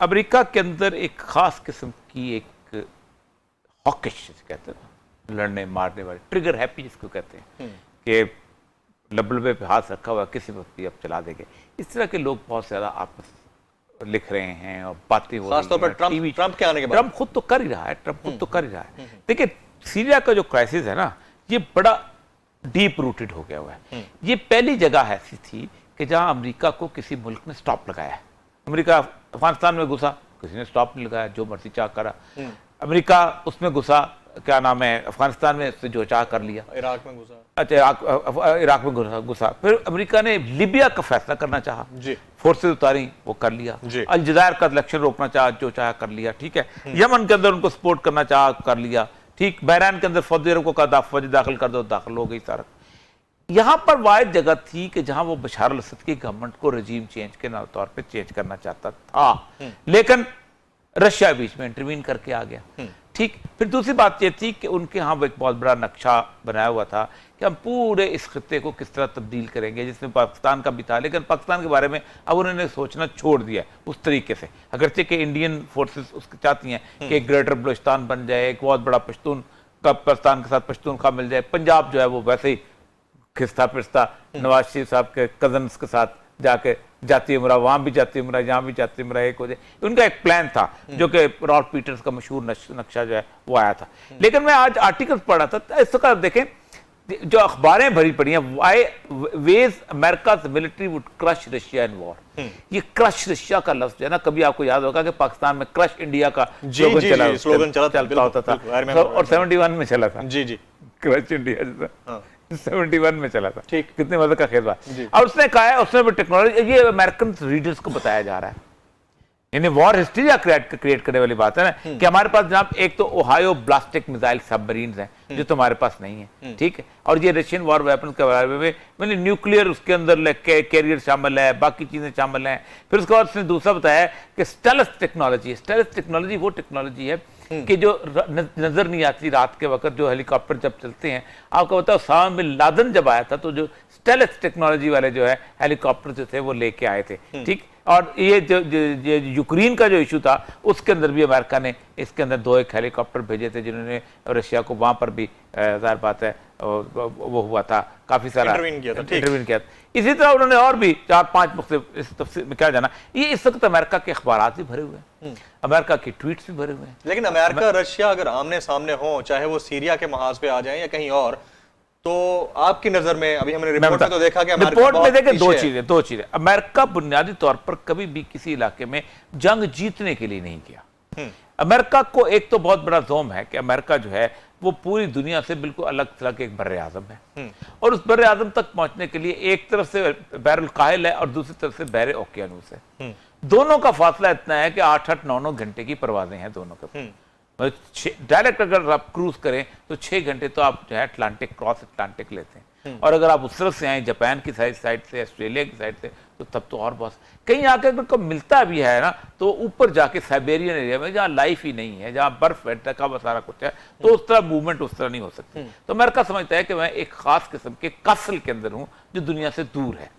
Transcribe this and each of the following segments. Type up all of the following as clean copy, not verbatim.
America के अंदर एक खास किस्म की एक हॉकिश कहते हैं ना, लड़ने मारने वाले, ट्रिगर हैप्पी जिसको कहते हैं कि लबलबे पे हाथ रखा हुआ किसी वक्त भी अब चला देंगे, इस तरह के लोग बहुत ज्यादा आपस लिख रहे हैं और बातें हो रही हैं। खासतौर पर ट्रंप के आने के बाद ट्रंप खुद तो कर ही रहा है, ट्रंप खुद तो कर ही रहा है। देखिए सीरिया का जो क्राइसिस है ना, ये बड़ा डीप रूटेड हो गया हुआ है। ये पहली जगह ऐसी थी कि जहां अमेरिका को किसी मुल्क ने स्टॉप लगाया है। अमेरिका अफगानिस्तान में घुसा, किसी ने स्टॉप नहीं लगाया, जो मर्जी चाह करा। अमेरिका उसमें घुसा, क्या नाम है, अफगानिस्तान में उसने जो चाह कर लिया। इराक में घुसा, अच्छा इराक में घुसा। फिर अमेरिका ने लीबिया का फैसला करना चाहा, फोर्सेज उतारी, वो कर लिया। अलजायर का इलेक्शन रोकना चाहा, जो चाहा कर लिया, ठीक है। यमन के अंदर उनको सपोर्ट करना चाहा, कर लिया, ठीक। बहरान के अंदर सऊदी अरब को कहा फौज दाखिल कर दो, दाखिल हो गई सारा। यहां पर वाहिद जगह थी कि जहां वो बशार अल-असद की गवर्नमेंट को रजीम चेंज के तौर पे चेंज करना चाहता था, लेकिन रशिया बीच में इंटरवीन करके आ गया, ठीक। फिर दूसरी बात ये थी कि उनके यहाँ एक बहुत बड़ा नक्शा बनाया हुआ था कि हम पूरे इस खत्ते को किस तरह तब्दील करेंगे, जिसमें पाकिस्तान का भी था, लेकिन पाकिस्तान के बारे में अब उन्होंने सोचना छोड़ दिया उस तरीके से। अगरचे कि इंडियन फोर्सेस उसके चाहती हैं कि एक ग्रेटर बलूचिस्तान बन जाए, एक बहुत बड़ा पश्तून का पाकिस्तान के साथ पश्तूनख्वा मिल जाए। पंजाब जो है वो वैसे ही खिस्ता पिस्ता नवाज शरीफ साहब के कजन्स के साथ जाके जाती उमरा, वहां भी जाती उमरा, यहाँ भी जाती उमरा एक हो जाए। उनका एक प्लान था जो कि रॉल्फ पीटर्स का मशहूर नक्शा जो है वो आया था। लेकिन मैं आज आर्टिकल पढ़ा था, इस वक्त देखें जो अखबारें भरी पड़ी हैं, why ways America military would crush Russia in war. ये क्रश रशिया का लफ्ज है ना, कभी आपको याद होगा कि पाकिस्तान में क्रश इंडिया का स्लोगन चलता होता था और 71 में चला था। जी जी, क्रश इंडिया जैसा 71 में चला था, ठीक। कितने मजे का खेल रहा। और उसने कहा है, उसने भी टेक्नोलॉजी, ये अमेरिकन रीडर्स को बताया जा रहा है, यानी वॉर हिस्ट्री क्रिएट करने वाली बात है ना, कि हमारे पास जनाब एक तो ओहायो ब्लास्टिक मिसाइल सबमरीन्स हैं जो तुम्हारे पास नहीं है, ठीक है। और ये रशियन वॉर वेपन के बारे में मैंने न्यूक्लियर उसके अंदर कैरियर शामिल है, बाकी चीजें शामिल हैं। फिर उसके बाद उसने दूसरा बताया कि स्टेल्थ टेक्नोलॉजी, स्टेल्थ टेक्नोलॉजी वो टेक्नोलॉजी है कि जो नजर नहीं आती रात के वक्त, जो हेलीकॉप्टर जब चलते हैं। आपको बताओ उसामा बिन लादेन जब आया था तो जो स्टेल्थ टेक्नोलॉजी वाले जो है हेलीकॉप्टर जो थे वो लेके आए थे, ठीक। और ये जो यूक्रेन का जो इशू था उसके अंदर भी अमेरिका ने इसके अंदर 2 एक हेलीकॉप्टर भेजे थे, जिन्होंने रशिया को वहां पर भी जाहिर बात है वो हुआ था, काफी सारा इंटरवीन किया था। इसी तरह उन्होंने और भी 4-5 मुख्तलिफ, इस तफसील में क्या जाना। ये इस वक्त अमेरिका के अखबारात भी भरे हुए हैं, अमेरिका की ट्वीट्स भी भरे हुए हैं। लेकिन अमेरिका रशिया अगर आमने सामने हो, चाहे वो सीरिया के महाज पे आ जाए या कहीं और, तो आपकी नजर में, अभी हमने रिपोर्ट में तो देखा कि रिपोर्ट में देखें दो चीजें। अमेरिका बुनियादी तौर पर कभी भी किसी इलाके में जंग जीतने के लिए नहीं किया। अमेरिका को एक तो बहुत बड़ा जोम है कि अमेरिका जो है वो पूरी दुनिया से बिल्कुल अलग थलग एक बर्रे आजम है, और उस बर्रे आजम तक पहुंचने के लिए एक तरफ से बहरुल काहिल है और दूसरी तरफ से बहरे ओकियानूस है। दोनों का फासला इतना है कि 8-8, 9-9 घंटे की परवाजें हैं दोनों के। डायरेक्ट अगर आप क्रूज करें तो 6 घंटे तो आप जो है अटलांटिक क्रॉस अटलांटिक लेते हैं, और अगर आप उस तरफ से आए जापान की साइड से, ऑस्ट्रेलिया की साइड से, तो तब तो और बहुत कहीं आके अगर को मिलता भी है ना, तो ऊपर जाके साइबेरियन एरिया में जहाँ लाइफ ही नहीं है, जहाँ बर्फ है, ढका हुआ सारा कुछ है, तो उस तरह मूवमेंट उस तरह नहीं हो सकती। तो अमेरिका समझता है कि मैं एक खास किस्म के कासल के अंदर हूँ जो दुनिया से दूर है।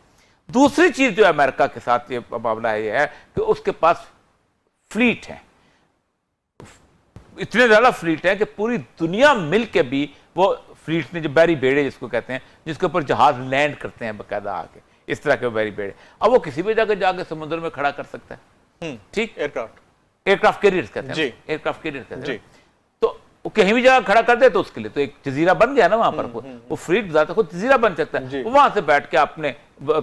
दूसरी चीज जो अमेरिका के साथ ये मामला है कि उसके पास फ्लीट है, इतने ज्यादा फ्लीट है कि पूरी दुनिया मिल के भी वो फ्लीट ने, जो बैरी बेड़े जिसको कहते हैं, जिसके ऊपर जहाज लैंड करते हैं बाकायदा आके, इस तरह के बैरी बेड़े, अब वो किसी भी जगह जाके समुद्र में खड़ा कर सकता है, ठीक। एयरक्राफ्ट कैरियर्स कहते हैं, एयरक्राफ्ट कैरियर्स कहते हैं। तो वो कहीं भी जगह खड़ा कर दे तो उसके लिए तो एक जजीरा बन गया ना वहां पर, वो फ्लीट जाता खुद जजीरा बन सकता है, वो वहां से बैठ के अपने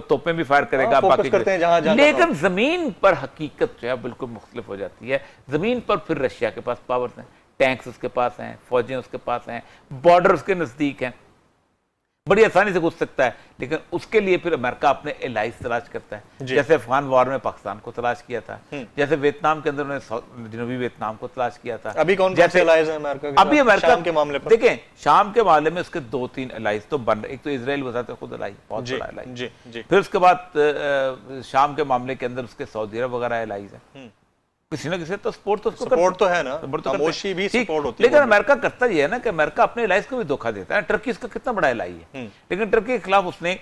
तोपें भी फायर करेगा, बाकी लेकिन जमीन पर हकीकत जो है बिल्कुल मुख्तलिफ हो जाती है। जमीन पर फिर रशिया के पास पावर्स हैं, टैंक्स उसके पास हैं, फौजें उसके पास हैं, बॉर्डर उसके नजदीक हैं, बड़ी आसानी से घुस सकता है। लेकिन उसके लिए फिर अमेरिका अपने एलाइज तलाश करता है, जैसे अफगान वॉर में पाकिस्तान को तलाश किया था, जैसे वियतनाम के अंदर उन्होंने जनूबी वियतनाम को तलाश किया था। अभी कौन से एलाइज है अमेरिका के? अभी अमेरिका के मामले पर देखें, शाम के मामले में उसके 2-3 एलाइज तो बन रहे। एक तो इजराइल बताते खुद एलाई, बहुत बड़ा एलाई। फिर उसके बाद शाम के मामले के अंदर उसके सऊदी अरब वगैरह एलाइज है, किसी ना किसी तो सपोर्ट तो उसको सपोर्ट तो है ना, सपोर्ट तो खामोशी भी ठीक, सपोर्ट होती है। लेकिन अमेरिका करता ये है ना कि अमेरिका अपने एलाइज को भी धोखा देता है। टर्की इसका कितना बड़ा एलाई है, लेकिन टर्की के खिलाफ उसने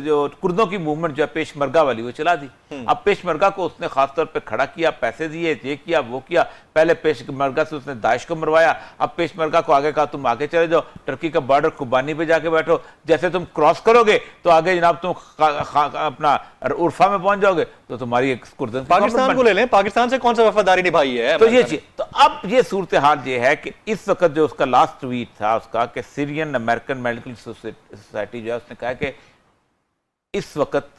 जो कुर्दों की मूवमेंट जो है पेशमर्गा वाली वो चला दी। अब पेशमर्गा को उसने खासतौर पर खड़ा किया, पैसे दिए, ये किया वो किया। पहले पेशमर्गा से उसने दाइश को मरवाया, अब पेशमर्गा को आगे कहा तुम आगे चले जाओ, टर्की का बॉर्डर कुबानी पे जाके बैठो, जैसे तुम क्रॉस करोगे तो आगे जनाब तुम अपना उर्फा में पहुंच जाओगे तो तुम्हारी एक कुर्दन पाकिस्तान को ले लें, पाकिस्तान से कौन सा वफादारी निभाई है तो ये चीज। तो अब ये सूरत हाल ये है कि इस वक्त जो उसका लास्ट ट्वीट था उसका कि सीरियन अमेरिकन मेडिकल सोसाइटी जो है उसने कहा कि इस वक्त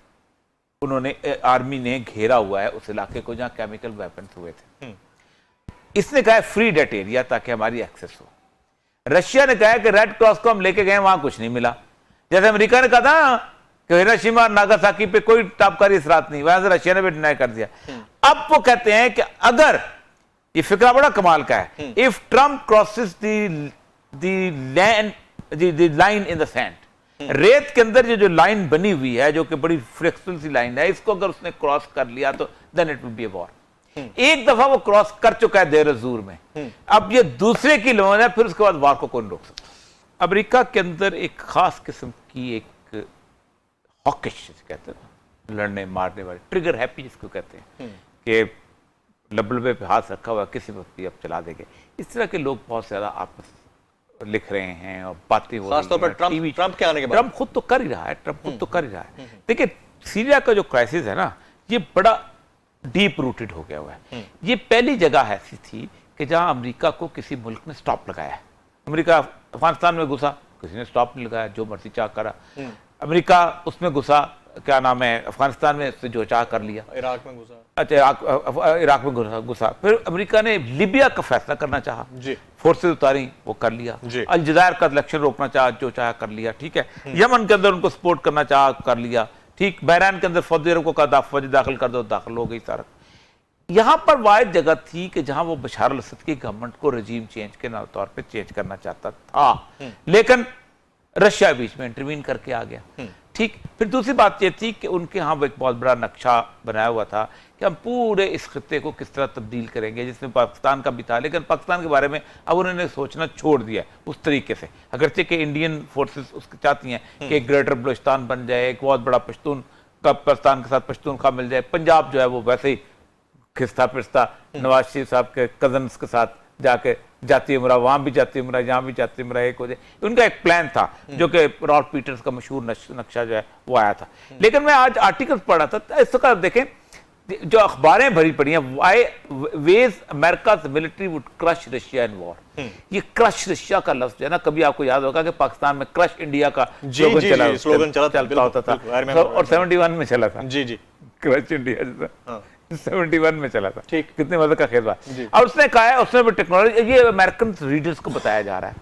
उन्होंने आर्मी ने घेरा हुआ है उस इलाके को जहां केमिकल वेपन्स हुए थे। इसने कहा फ्री डेट एरिया ताकि हमारी एक्सेस हो। रशिया ने कहा कि रेड क्रॉस को हम लेके गए वहां कुछ नहीं मिला। जैसे अमेरिका ने कहा था कि हिरोशिमा और नागासाकी पे कोई ताबकारी असरात नहीं, वहां से रशिया ने भी डिनाई कर दिया। अब वो कहते हैं कि अगर ये फिक्रा बड़ा कमाल का है, if Trump crosses the line in the sand, रेत के अंदर ये जो लाइन बनी हुई है जो कि बड़ी फ्लेक्सिबल सी लाइन है, इसको अगर उसने क्रॉस कर लिया तो then it will be a war. एक दफा वो क्रॉस कर चुका है देर ज़ूर में, अब ये दूसरे की लोन है, फिर उसके बाद वार को कौन रोक सकता। अमेरिका के अंदर एक खास किस्म की एक हॉकिश कहते हैं, लड़ने मारने वाले, ट्रिगर हैप्पी जिसको कहते हैं कि लबलबे पे हाथ रखा हुआ किसी वक्त भी अब चला देंगे, इस तरह के लोग बहुत ज्यादा आपस लिख रहे हैं और बातें हो रही हैं। ट्रम्प के आने के बाद ट्रम्प खुद तो कर ही रहा है, ट्रम्प खुद तो कर ही रहा है। देखिए सीरिया का जो क्राइसिस है ना, ये बड़ा डीप रूटेड हो गया हुआ है। ये पहली जगह ऐसी थी कि जहां अमेरिका को किसी मुल्क ने स्टॉप लगाया। अमेरिका अफगानिस्तान में घुसा, किसी ने स्टॉप नहीं लगाया, जो मर्जी चाह करा। अमेरिका उसमें घुसा, क्या नाम है, अफगानिस्तान में उसने जो चाह कर लिया। इराक में घुसा, अच्छा इराक में घुसा। फिर अमेरिका ने लीबिया का फैसला करना चाहा, फोर्सेज उतारी, वो कर लिया। अलजायर का इलेक्शन रोकना चाहा, जो चाह कर लिया, ठीक है। यमन के अंदर उनको सपोर्ट करना चाहा, कर लिया, ठीक। बहरान के अंदर सऊदी अरब को कहा फौज दाखिल कर दो, दाखिल हो गई सारा। यहां पर वाहिद जगह थी कि जहां वो बशार अल असद की गवर्नमेंट को रजीम चेंज के तौर पे चेंज करना चाहता था, लेकिन रशिया बीच में इंटरवीन करके आ गया, ठीक। फिर दूसरी बात यह थी कि उनके यहाँ एक बहुत बड़ा नक्शा बनाया हुआ था कि हम पूरे इस खित्ते को किस तरह तब्दील करेंगे, जिसमें पाकिस्तान का भी था, लेकिन पाकिस्तान के बारे में अब उन्होंने सोचना छोड़ दिया उस तरीके से। अगरचे कि इंडियन फोर्सेस उसके चाहती हैं कि ग्रेटर बलूचिस्तान बन जाए, एक बहुत बड़ा पश्तून का पाकिस्तान के साथ पश्तूनख्वा मिल जाए। पंजाब जो है वो वैसे ही खिस्ता पिस्ता नवाज शरीफ साहब के कजन्स के साथ जाके जाती उमरा, वहां भी जाती उमरा, यहाँ भी जाती उमरा एक हो जाए। उनका एक प्लान था जो कि रॉल्फ पीटर्स का मशहूर नक्शा जो है वो आया था। लेकिन मैं आज आर्टिकल पढ़ा था, इस तरह देखें जो अखबारें भरी पड़ी हैं, why ways America military would crush Russia in war. ये क्रश रशिया का लफ्ज है ना, कभी आपको याद होगा कि पाकिस्तान में क्रश इंडिया का स्लोगन चलता होता था और 71 में चला था। जी जी, क्रश इंडिया 71 में चला था, ठीक। कितने मजे का खेल था। और उसने कहा है, उसने भी टेक्नोलॉजी, ये अमेरिकन रीडर्स को बताया जा रहा है